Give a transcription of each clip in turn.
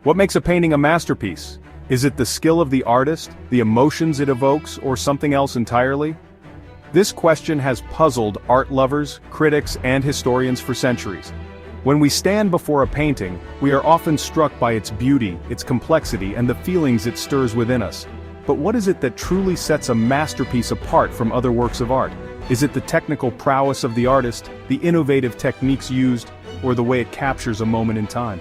What makes a painting a masterpiece? Is it the skill of the artist, the emotions it evokes, or something else entirely? This question has puzzled art lovers, critics, and historians for centuries. When we stand before a painting, we are often struck by its beauty, its complexity, and the feelings it stirs within us. But what is it that truly sets a masterpiece apart from other works of art? Is it the technical prowess of the artist, the innovative techniques used, or the way it captures a moment in time?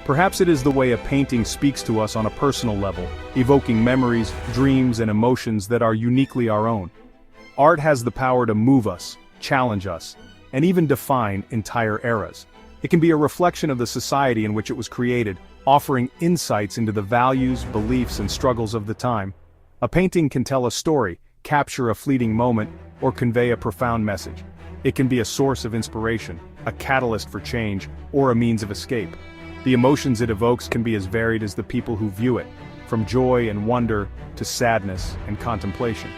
Perhaps it is the way a painting speaks to us on a personal level, evoking memories, dreams, and emotions that are uniquely our own. Art has the power to move us, challenge us, and even define entire eras. It can be a reflection of the society in which it was created, offering insights into the values, beliefs, and struggles of the time. A painting can tell a story, capture a fleeting moment, or convey a profound message. It can be a source of inspiration, a catalyst for change, or a means of escape. The emotions it evokes can be as varied as the people who view it, from joy and wonder to sadness and contemplation.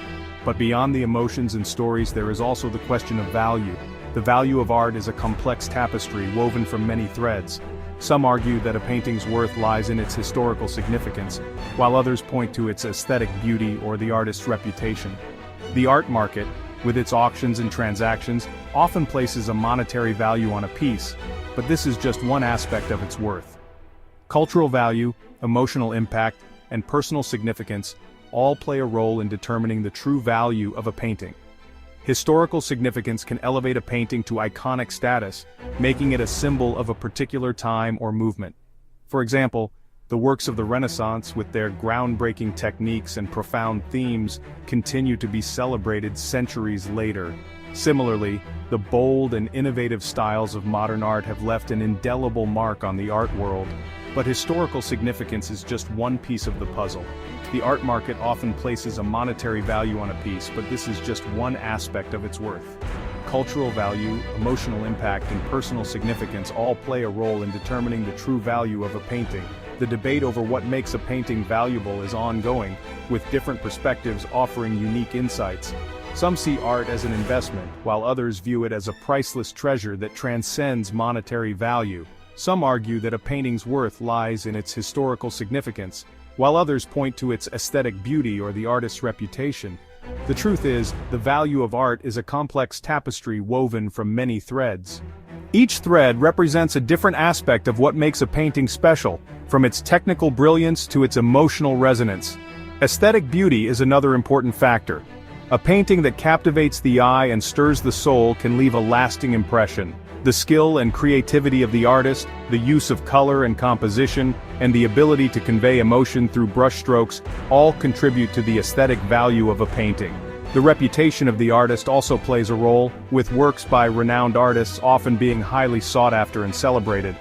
But beyond the emotions and stories, there is also the question of value. The value of art is a complex tapestry woven from many threads. Some argue that a painting's worth lies in its historical significance, while others point to its aesthetic beauty or the artist's reputation. The art market, with its auctions and transactions, often places a monetary value on a piece, but this is just one aspect of its worth. Cultural value, emotional impact, and personal significance all play a role in determining the true value of a painting. Historical significance can elevate a painting to iconic status, making it a symbol of a particular time or movement. For example, the works of the Renaissance, with their groundbreaking techniques and profound themes, continue to be celebrated centuries later. Similarly, the bold and innovative styles of modern art have left an indelible mark on the art world. But historical significance is just one piece of the puzzle. The art market often places a monetary value on a piece, but this is just one aspect of its worth. Cultural value, emotional impact, and personal significance all play a role in determining the true value of a painting. The debate over what makes a painting valuable is ongoing, with different perspectives offering unique insights. Some see art as an investment, while others view it as a priceless treasure that transcends monetary value. Some argue that a painting's worth lies in its historical significance, while others point to its aesthetic beauty or the artist's reputation. The truth is, the value of art is a complex tapestry woven from many threads. Each thread represents a different aspect of what makes a painting special, from its technical brilliance to its emotional resonance. Aesthetic beauty is another important factor. A painting that captivates the eye and stirs the soul can leave a lasting impression. The skill and creativity of the artist, the use of color and composition, and the ability to convey emotion through brushstrokes all contribute to the aesthetic value of a painting. The reputation of the artist also plays a role, with works by renowned artists often being highly sought after and celebrated.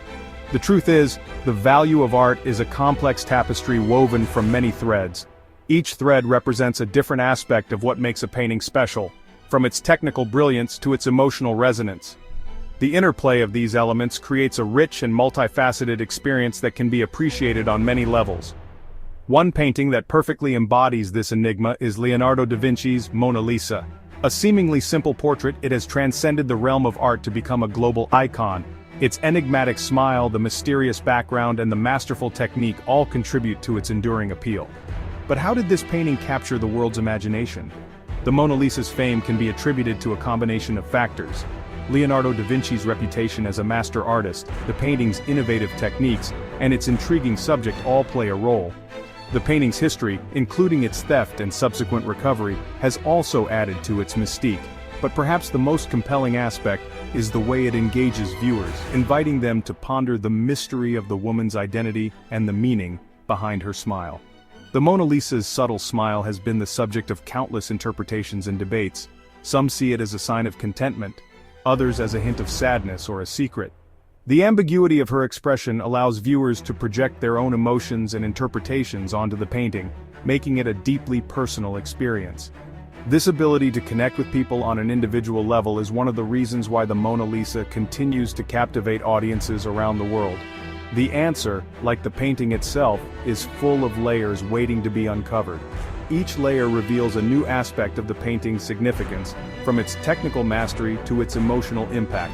The truth is, the value of art is a complex tapestry woven from many threads. Each thread represents a different aspect of what makes a painting special, from its technical brilliance to its emotional resonance. The interplay of these elements creates a rich and multifaceted experience that can be appreciated on many levels. One painting that perfectly embodies this enigma is Leonardo da Vinci's Mona Lisa. A seemingly simple portrait, it has transcended the realm of art to become a global icon. Its enigmatic smile, the mysterious background, and the masterful technique all contribute to its enduring appeal. But how did this painting capture the world's imagination? The Mona Lisa's fame can be attributed to a combination of factors. Leonardo da Vinci's reputation as a master artist, the painting's innovative techniques, and its intriguing subject all play a role. The painting's history, including its theft and subsequent recovery, has also added to its mystique. But perhaps the most compelling aspect is the way it engages viewers, inviting them to ponder the mystery of the woman's identity and the meaning behind her smile. The Mona Lisa's subtle smile has been the subject of countless interpretations and debates. Some see it as a sign of contentment, others as a hint of sadness or a secret. The ambiguity of her expression allows viewers to project their own emotions and interpretations onto the painting, making it a deeply personal experience. This ability to connect with people on an individual level is one of the reasons why the Mona Lisa continues to captivate audiences around the world. The answer, like the painting itself, is full of layers waiting to be uncovered. Each layer reveals a new aspect of the painting's significance, from its technical mastery to its emotional impact.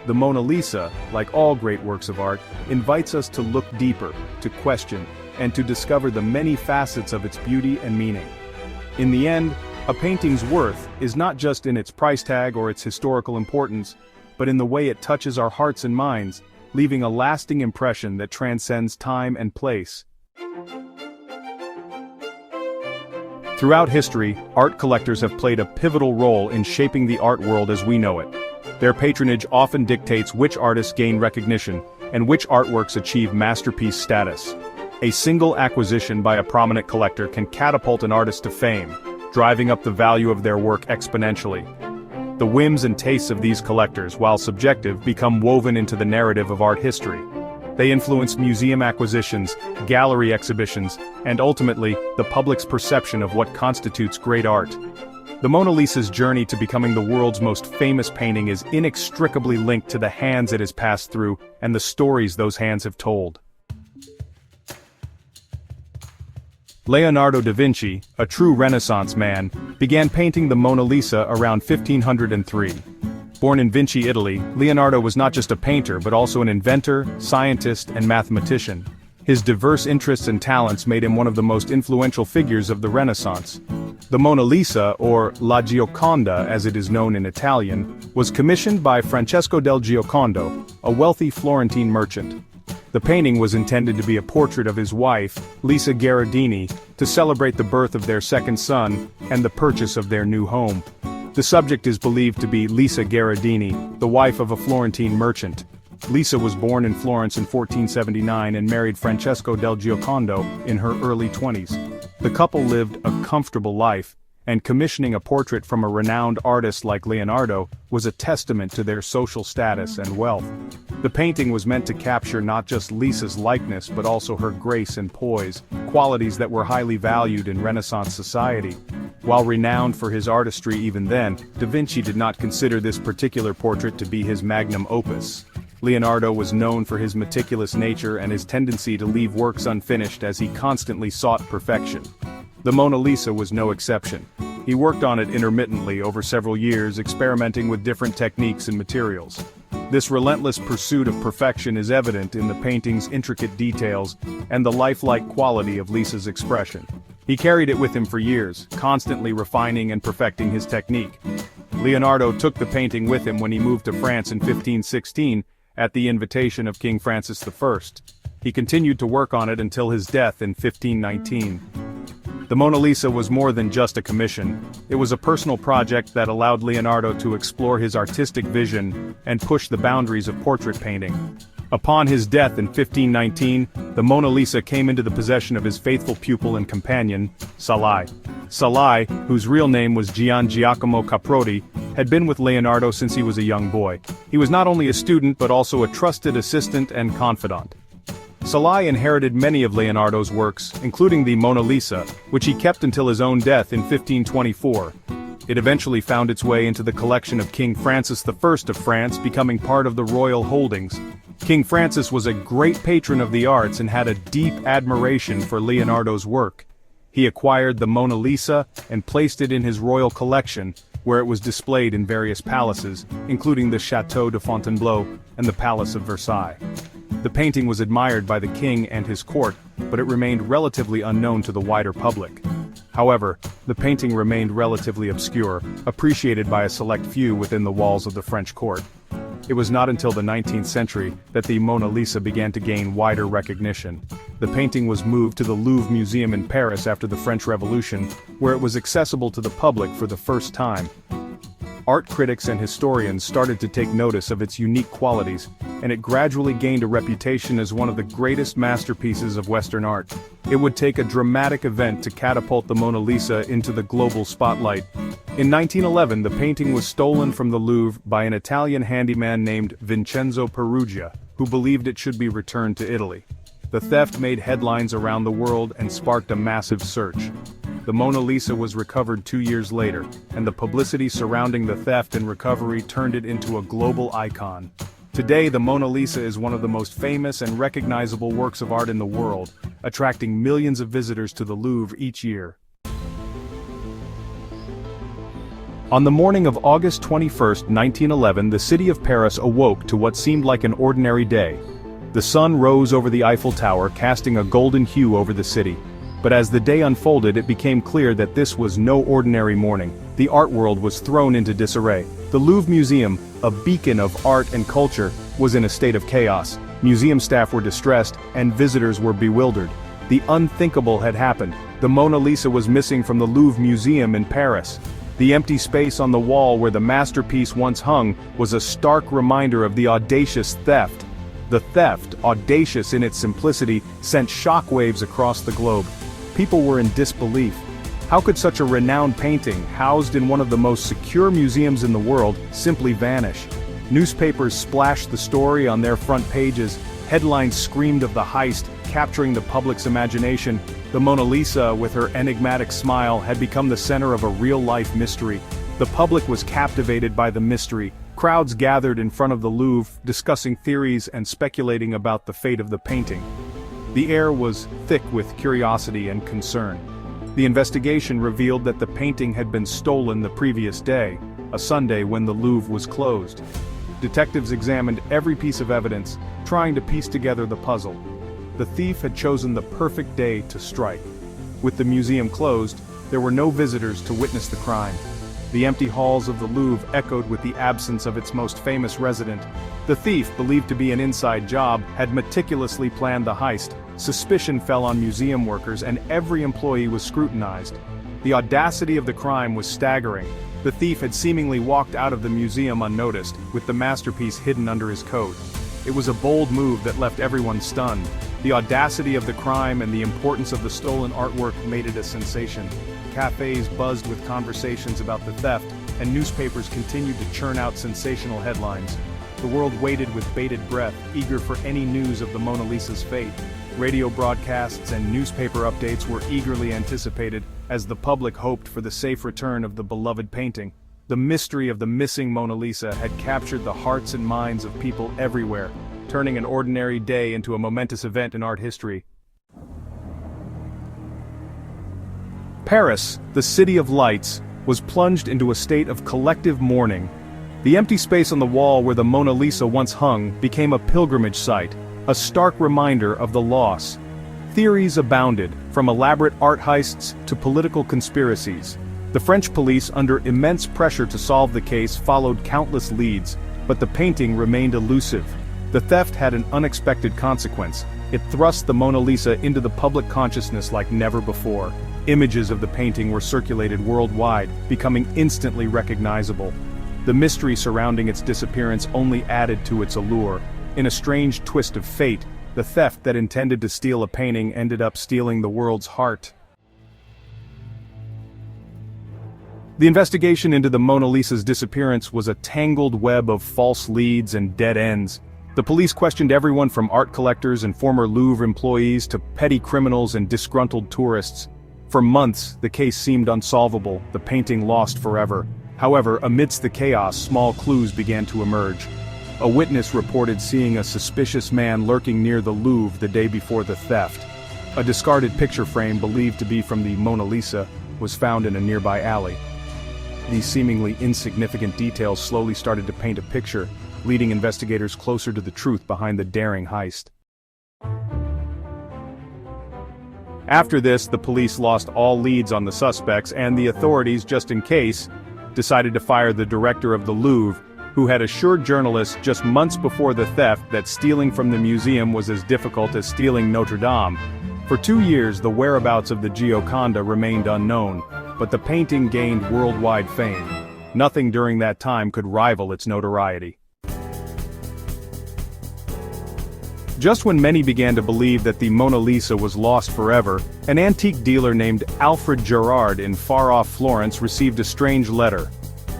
The Mona Lisa, like all great works of art, invites us to look deeper, to question, and to discover the many facets of its beauty and meaning. In the end, a painting's worth is not just in its price tag or its historical importance, but in the way it touches our hearts and minds, leaving a lasting impression that transcends time and place. Throughout history, art collectors have played a pivotal role in shaping the art world as we know it. Their patronage often dictates which artists gain recognition, and which artworks achieve masterpiece status. A single acquisition by a prominent collector can catapult an artist to fame, driving up the value of their work exponentially. The whims and tastes of these collectors, while subjective, become woven into the narrative of art history. They influence museum acquisitions, gallery exhibitions, and ultimately, the public's perception of what constitutes great art. The Mona Lisa's journey to becoming the world's most famous painting is inextricably linked to the hands it has passed through and the stories those hands have told. Leonardo da Vinci, a true Renaissance man, began painting the Mona Lisa around 1503. Born in Vinci, Italy, Leonardo was not just a painter but also an inventor, scientist, and mathematician. His diverse interests and talents made him one of the most influential figures of the Renaissance. The Mona Lisa, or La Gioconda as it is known in Italian, was commissioned by Francesco del Giocondo, a wealthy Florentine merchant. The painting was intended to be a portrait of his wife, Lisa Gherardini, to celebrate the birth of their second son and the purchase of their new home. The subject is believed to be Lisa Gherardini, the wife of a Florentine merchant. Lisa was born in Florence in 1479 and married Francesco del Giocondo in her early 20s. The couple lived a comfortable life, and commissioning a portrait from a renowned artist like Leonardo was a testament to their social status and wealth. The painting was meant to capture not just Lisa's likeness but also her grace and poise, qualities that were highly valued in Renaissance society. While renowned for his artistry even then, Da Vinci did not consider this particular portrait to be his magnum opus. Leonardo was known for his meticulous nature and his tendency to leave works unfinished as he constantly sought perfection. The Mona Lisa was no exception. He worked on it intermittently over several years, experimenting with different techniques and materials. This relentless pursuit of perfection is evident in the painting's intricate details and the lifelike quality of Lisa's expression. He carried it with him for years, constantly refining and perfecting his technique. Leonardo took the painting with him when he moved to France in 1516, at the invitation of King Francis I. He continued to work on it until his death in 1519. The Mona Lisa was more than just a commission. It was a personal project that allowed Leonardo to explore his artistic vision and push the boundaries of portrait painting. Upon his death in 1519, the Mona Lisa came into the possession of his faithful pupil and companion, Salai. Salai, whose real name was Gian Giacomo Caproti, had been with Leonardo since he was a young boy. He was not only a student but also a trusted assistant and confidant. Salai inherited many of Leonardo's works, including the Mona Lisa, which he kept until his own death in 1524. It eventually found its way into the collection of King Francis I of France, becoming part of the royal holdings. King Francis was a great patron of the arts and had a deep admiration for Leonardo's work. He acquired the Mona Lisa and placed it in his royal collection, where it was displayed in various palaces, including the Château de Fontainebleau and the Palace of Versailles. The painting was admired by the king and his court, but it remained relatively unknown to the wider public. However, the painting remained relatively obscure, appreciated by a select few within the walls of the French court. It was not until the 19th century that the Mona Lisa began to gain wider recognition. The painting was moved to the Louvre Museum in Paris after the French Revolution, where it was accessible to the public for the first time. Art critics and historians started to take notice of its unique qualities, and it gradually gained a reputation as one of the greatest masterpieces of Western art. It would take a dramatic event to catapult the Mona Lisa into the global spotlight. In 1911, the painting was stolen from the Louvre by an Italian handyman named Vincenzo Peruggia, who believed it should be returned to Italy. The theft made headlines around the world and sparked a massive search. The Mona Lisa was recovered 2 years later, and the publicity surrounding the theft and recovery turned it into a global icon. Today, the Mona Lisa is one of the most famous and recognizable works of art in the world, attracting millions of visitors to the Louvre each year. On the morning of August 21, 1911, the city of Paris awoke to what seemed like an ordinary day. The sun rose over the Eiffel Tower, casting a golden hue over the city. But as the day unfolded, it became clear that this was no ordinary morning. The art world was thrown into disarray. The Louvre Museum, a beacon of art and culture, was in a state of chaos. Museum staff were distressed, and visitors were bewildered. The unthinkable had happened. The Mona Lisa was missing from the Louvre Museum in Paris. The empty space on the wall where the masterpiece once hung was a stark reminder of the audacious theft. The theft, audacious in its simplicity, sent shockwaves across the globe. People were in disbelief. How could such a renowned painting, housed in one of the most secure museums in the world, simply vanish? Newspapers splashed the story on their front pages. Headlines screamed of the heist, capturing the public's imagination. The Mona Lisa, with her enigmatic smile, had become the center of a real-life mystery. The public was captivated by the mystery. Crowds gathered in front of the Louvre, discussing theories and speculating about the fate of the painting. The air was thick with curiosity and concern. The investigation revealed that the painting had been stolen the previous day, a Sunday when the Louvre was closed. Detectives examined every piece of evidence, trying to piece together the puzzle. The thief had chosen the perfect day to strike. With the museum closed, there were no visitors to witness the crime. The empty halls of the Louvre echoed with the absence of its most famous resident. The thief, believed to be an inside job, had meticulously planned the heist. Suspicion fell on museum workers, and every employee was scrutinized. The audacity of the crime was staggering. The thief had seemingly walked out of the museum unnoticed, with the masterpiece hidden under his coat. It was a bold move that left everyone stunned. The audacity of the crime and the importance of the stolen artwork made it a sensation. Cafes buzzed with conversations about the theft, and newspapers continued to churn out sensational headlines. The world waited with bated breath, eager for any news of the Mona Lisa's fate. Radio broadcasts and newspaper updates were eagerly anticipated, as the public hoped for the safe return of the beloved painting. The mystery of the missing Mona Lisa had captured the hearts and minds of people everywhere, turning an ordinary day into a momentous event in art history. Paris, the city of lights, was plunged into a state of collective mourning. The empty space on the wall where the Mona Lisa once hung became a pilgrimage site, a stark reminder of the loss. Theories abounded, from elaborate art heists to political conspiracies. The French police, under immense pressure to solve the case, followed countless leads, but the painting remained elusive. The theft had an unexpected consequence. It thrust the Mona Lisa into the public consciousness like never before. Images of the painting were circulated worldwide, becoming instantly recognizable. The mystery surrounding its disappearance only added to its allure. In a strange twist of fate, the theft that intended to steal a painting ended up stealing the world's heart. The investigation into the Mona Lisa's disappearance was a tangled web of false leads and dead ends. The police questioned everyone from art collectors and former Louvre employees to petty criminals and disgruntled tourists. For months, the case seemed unsolvable, the painting lost forever. However, amidst the chaos, small clues began to emerge. A witness reported seeing a suspicious man lurking near the Louvre the day before the theft. A discarded picture frame believed to be from the Mona Lisa was found in a nearby alley. These seemingly insignificant details slowly started to paint a picture, leading investigators closer to the truth behind the daring heist. After this, the police lost all leads on the suspects, and the authorities, just in case, decided to fire the director of the Louvre, who had assured journalists just months before the theft that stealing from the museum was as difficult as stealing Notre Dame. For 2 years, the whereabouts of the Gioconda remained unknown, but the painting gained worldwide fame. Nothing during that time could rival its notoriety. Just when many began to believe that the Mona Lisa was lost forever, an antique dealer named Alfred Gerard in far-off Florence received a strange letter.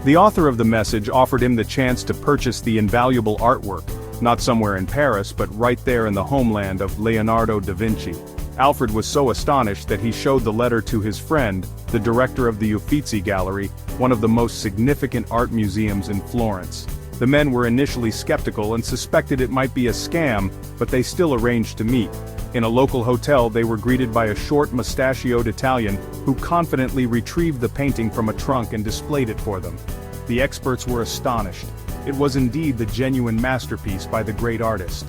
The author of the message offered him the chance to purchase the invaluable artwork, not somewhere in Paris but right there in the homeland of Leonardo da Vinci. Alfred was so astonished that he showed the letter to his friend, the director of the Uffizi Gallery, one of the most significant art museums in Florence. The men were initially skeptical and suspected it might be a scam, but they still arranged to meet. In a local hotel, they were greeted by a short, mustachioed Italian who confidently retrieved the painting from a trunk and displayed it for them. The experts were astonished. It was indeed the genuine masterpiece by the great artist.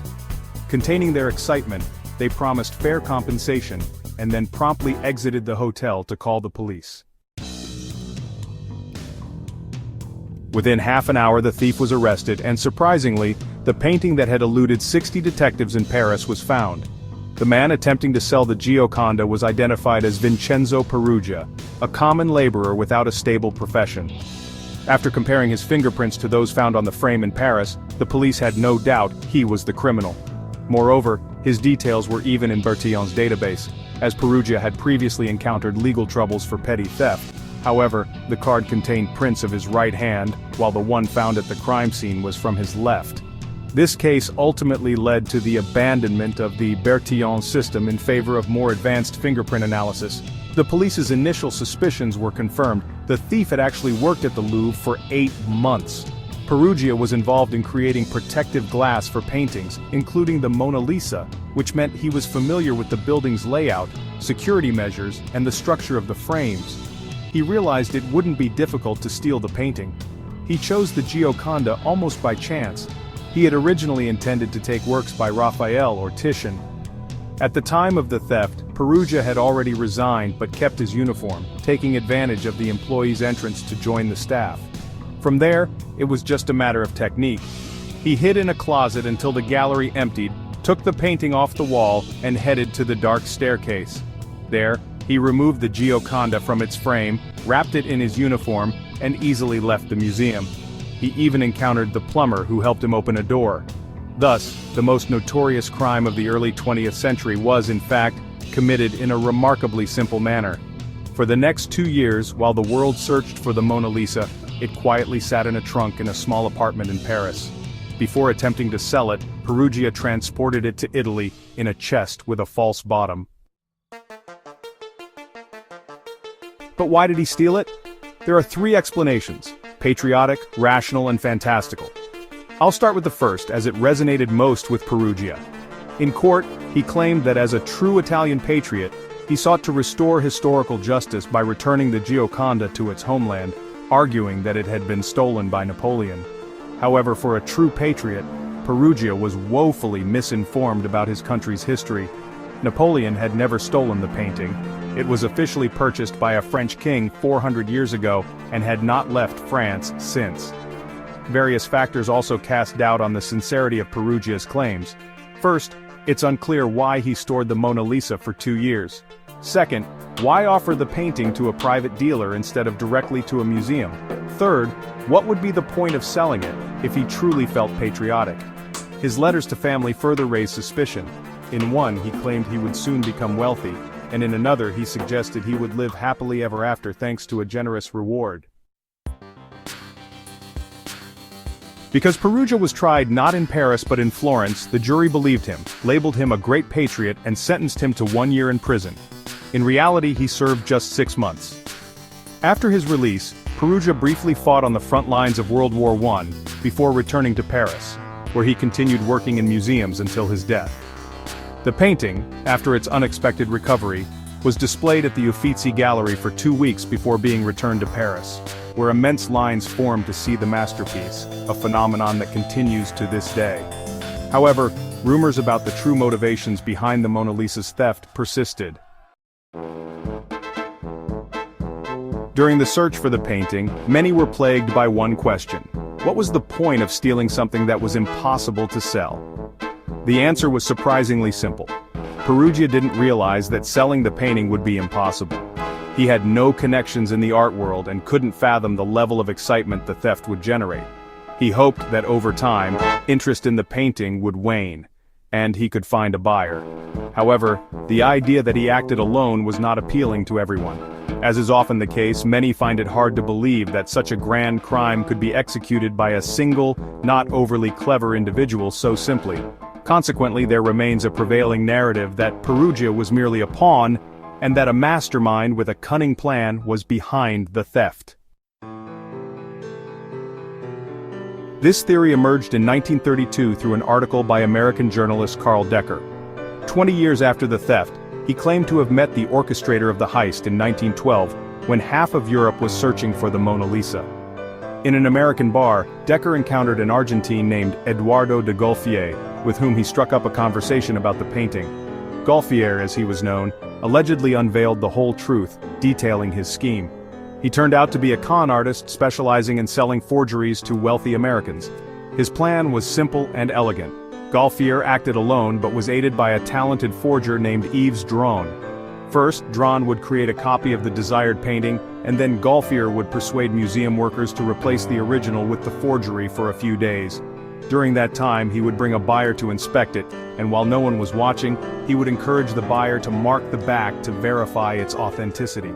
Containing their excitement, they promised fair compensation, and then promptly exited the hotel to call the police. Within half an hour, the thief was arrested, and surprisingly, the painting that had eluded 60 detectives in Paris was found. The man attempting to sell the Gioconda was identified as Vincenzo Peruggia, a common laborer without a stable profession. After comparing his fingerprints to those found on the frame in Paris, the police had no doubt he was the criminal. Moreover, his details were even in Bertillon's database, as Peruggia had previously encountered legal troubles for petty theft. However, the card contained prints of his right hand, while the one found at the crime scene was from his left. This case ultimately led to the abandonment of the Bertillon system in favor of more advanced fingerprint analysis. The police's initial suspicions were confirmed. The thief had actually worked at the Louvre for 8 months. Peruggia was involved in creating protective glass for paintings, including the Mona Lisa, which meant he was familiar with the building's layout, security measures, and the structure of the frames. He realized it wouldn't be difficult to steal the painting. He chose the Gioconda almost by chance. He had originally intended to take works by Raphael or Titian. At the time of the theft, Peruggia had already resigned but kept his uniform, taking advantage of the employee's entrance to join the staff. From there, it was just a matter of technique. He hid in a closet until the gallery emptied, took the painting off the wall, and headed to the dark staircase. There, he removed the Gioconda from its frame, wrapped it in his uniform, and easily left the museum. He even encountered the plumber who helped him open a door. Thus, the most notorious crime of the early 20th century was, in fact, committed in a remarkably simple manner. For the next 2 years, while the world searched for the Mona Lisa, it quietly sat in a trunk in a small apartment in Paris. Before attempting to sell it, Peruggia transported it to Italy in a chest with a false bottom. But why did he steal it? There are 3 explanations: patriotic, rational, and fantastical. I'll start with the first, as it resonated most with Peruggia. In court, he claimed that as a true Italian patriot, he sought to restore historical justice by returning the Gioconda to its homeland, arguing that it had been stolen by Napoleon. However, for a true patriot, Peruggia was woefully misinformed about his country's history. Napoleon had never stolen the painting. It was officially purchased by a French king 400 years ago and had not left France since. Various factors also cast doubt on the sincerity of Peruggia's claims. First, it's unclear why he stored the Mona Lisa for 2 years. Second, why offer the painting to a private dealer instead of directly to a museum? Third, what would be the point of selling it, if he truly felt patriotic? His letters to family further raised suspicion. In one, he claimed he would soon become wealthy, and in another he suggested he would live happily ever after thanks to a generous reward. Because Peruggia was tried not in Paris but in Florence, the jury believed him, labeled him a great patriot, and sentenced him to 1 year in prison. In reality, he served just 6 months. After his release, Peruggia briefly fought on the front lines of World War I, before returning to Paris, where he continued working in museums until his death. The painting, after its unexpected recovery, was displayed at the Uffizi Gallery for 2 weeks before being returned to Paris, where immense lines formed to see the masterpiece, a phenomenon that continues to this day. However, rumors about the true motivations behind the Mona Lisa's theft persisted. During the search for the painting, many were plagued by one question: what was the point of stealing something that was impossible to sell? The answer was surprisingly simple. Peruggia didn't realize that selling the painting would be impossible. He had no connections in the art world and couldn't fathom the level of excitement the theft would generate. He hoped that over time, interest in the painting would wane, and he could find a buyer. However, the idea that he acted alone was not appealing to everyone. As is often the case, many find it hard to believe that such a grand crime could be executed by a single, not overly clever individual so simply. Consequently, there remains a prevailing narrative that Peruggia was merely a pawn, and that a mastermind with a cunning plan was behind the theft. This theory emerged in 1932 through an article by American journalist Carl Decker. 20 years after the theft, he claimed to have met the orchestrator of the heist in 1912, when half of Europe was searching for the Mona Lisa. In an American bar, Decker encountered an Argentine named Eduardo de Golfier, with whom he struck up a conversation about the painting. Golfier, as he was known, allegedly unveiled the whole truth, detailing his scheme. He turned out to be a con artist specializing in selling forgeries to wealthy Americans. His plan was simple and elegant. Golfier acted alone but was aided by a talented forger named Yves Dron. First, Dron would create a copy of the desired painting, and then Golfier would persuade museum workers to replace the original with the forgery for a few days. During that time, he would bring a buyer to inspect it, and while no one was watching, he would encourage the buyer to mark the back to verify its authenticity.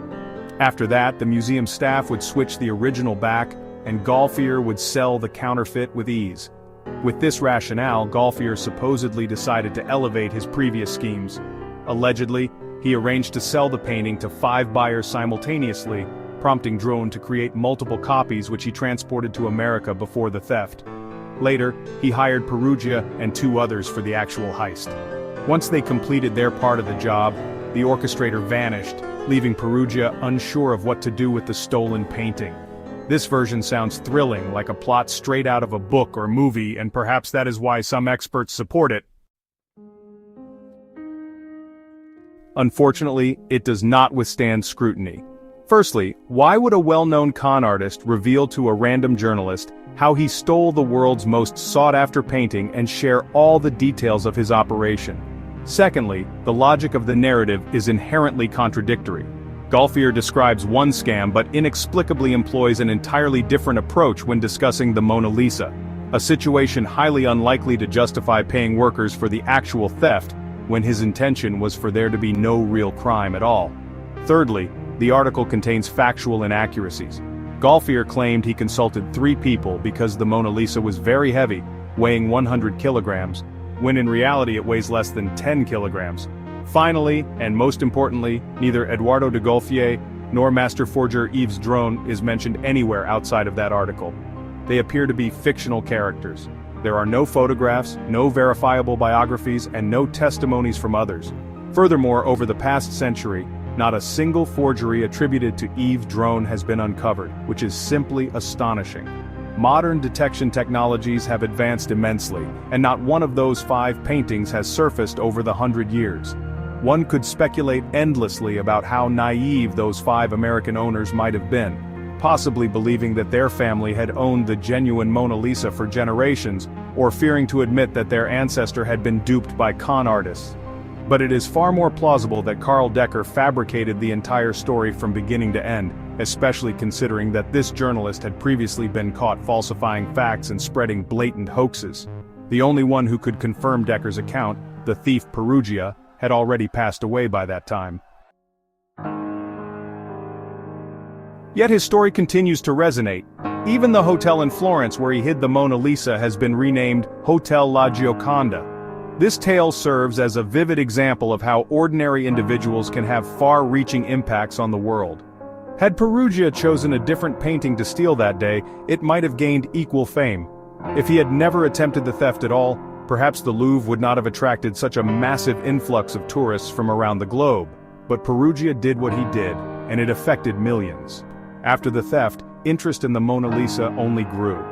After that, the museum staff would switch the original back, and Golfier would sell the counterfeit with ease. With this rationale, Golfier supposedly decided to elevate his previous schemes. Allegedly, he arranged to sell the painting to 5 buyers simultaneously, prompting Dron to create multiple copies which he transported to America before the theft. Later, he hired Perugia and 2 others for the actual heist. Once they completed their part of the job, the orchestrator vanished, leaving Perugia unsure of what to do with the stolen painting. This version sounds thrilling, like a plot straight out of a book or movie, and perhaps that is why some experts support it. Unfortunately, it does not withstand scrutiny. Firstly, why would a well-known con artist reveal to a random journalist how he stole the world's most sought-after painting and share all the details of his operation? Secondly, the logic of the narrative is inherently contradictory. Golfier describes one scam but inexplicably employs an entirely different approach when discussing the Mona Lisa, a situation highly unlikely to justify paying workers for the actual theft, when his intention was for there to be no real crime at all. Thirdly, the article contains factual inaccuracies. Golfier claimed he consulted 3 people because the Mona Lisa was very heavy, weighing 100 kilograms, when in reality it weighs less than 10 kilograms. Finally, and most importantly, neither Eduardo de Golfier nor master forger Yves Dron is mentioned anywhere outside of that article. They appear to be fictional characters. There are no photographs, no verifiable biographies, and no testimonies from others. Furthermore, over the past century, not a single forgery attributed to Yves Dron has been uncovered, which is simply astonishing. Modern detection technologies have advanced immensely, and not one of those 5 paintings has surfaced over the 100 years. One could speculate endlessly about how naive those 5 American owners might have been, possibly believing that their family had owned the genuine Mona Lisa for generations, or fearing to admit that their ancestor had been duped by con artists. But it is far more plausible that Carl Decker fabricated the entire story from beginning to end, especially considering that this journalist had previously been caught falsifying facts and spreading blatant hoaxes. The only one who could confirm Decker's account, the thief Perugia, had already passed away by that time. Yet his story continues to resonate. Even the hotel in Florence where he hid the Mona Lisa has been renamed Hotel La Gioconda. This tale serves as a vivid example of how ordinary individuals can have far-reaching impacts on the world. Had Perugia chosen a different painting to steal that day, it might have gained equal fame. If he had never attempted the theft at all, perhaps the Louvre would not have attracted such a massive influx of tourists from around the globe. But Perugia did what he did, and it affected millions. After the theft, interest in the Mona Lisa only grew.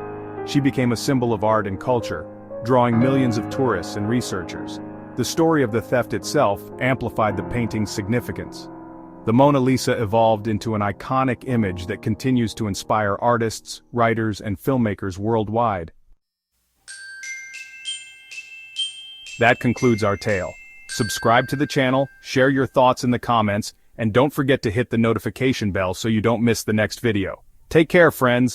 She became a symbol of art and culture, drawing millions of tourists and researchers. The story of the theft itself amplified the painting's significance. The Mona Lisa evolved into an iconic image that continues to inspire artists, writers, and filmmakers worldwide. That concludes our tale. Subscribe to the channel, share your thoughts in the comments, and don't forget to hit the notification bell so you don't miss the next video. Take care, friends.